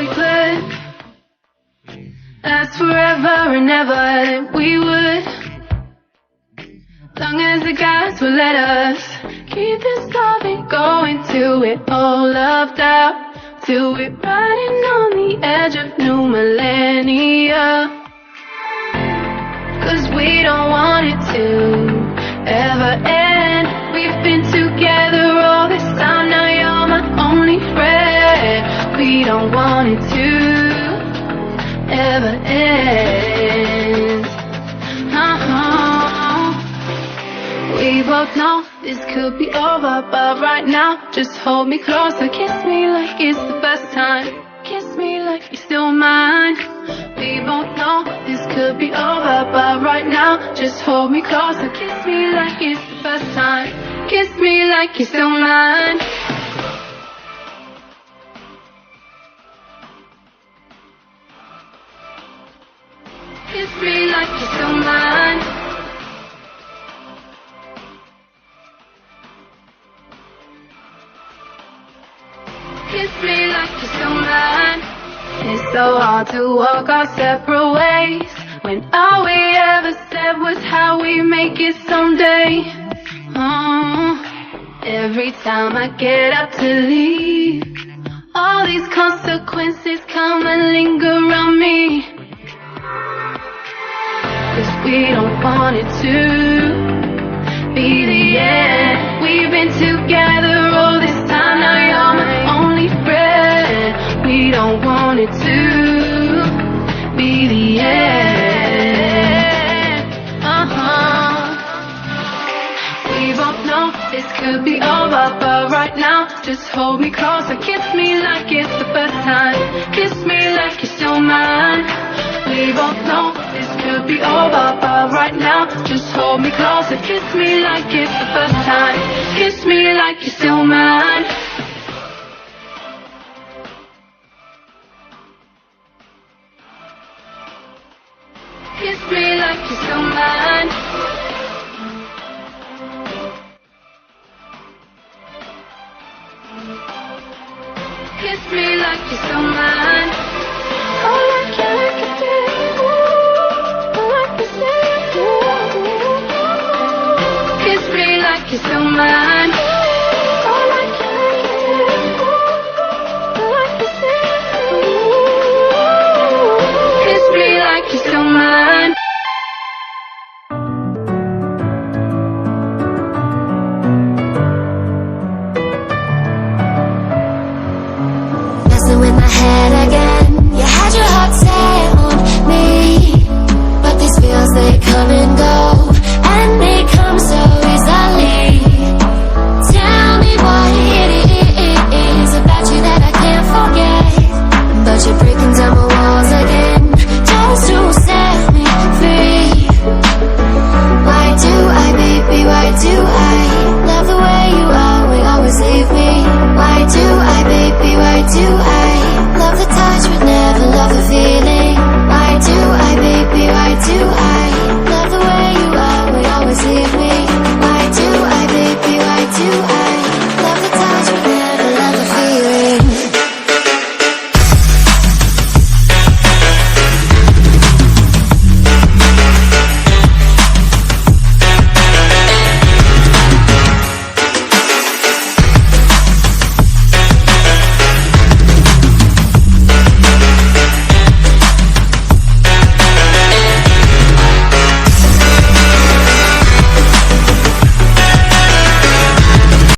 we could last forever and ever, that we would. Long as the gods will let us keep this loving going till we're all loved out, till we're riding on the edge of new millennia. 'Cause we don't want it to ever end. We've been together all this time, now you're my only friend. We don't want it to ever end. We both know this could be over, but right now, just hold me closer. Kiss me like it's the first time. Kiss me like you're still mine. We both know this could be over, but right now, just hold me closer. Kiss me like it's the first time. Kiss me like you're still mine. Kiss me like you're still mine. Kiss me like you're still mine. It's so hard to walk our separate ways when all we ever said was how we make it someday. Every time I get up to leave, all these consequences come and linger around me. 'Cause we don't want it to be the end. We've been together all this time, now you're my only friend. We don't want it to be the end. We both know this could be over, but right now, just hold me closer. Kiss me like it's the first time. Kiss me like you're still mine. We both know this could be over, but right now, just hold me closer. Kiss me like it's the first time. Kiss me like you're still mine. Kiss me like you're still mine. Kiss me like you're still mine. Oh, like you did. Like you said you do. Kiss me like you're still mine. Oh, like you did. Like you said you do. Kiss me like you're still mine.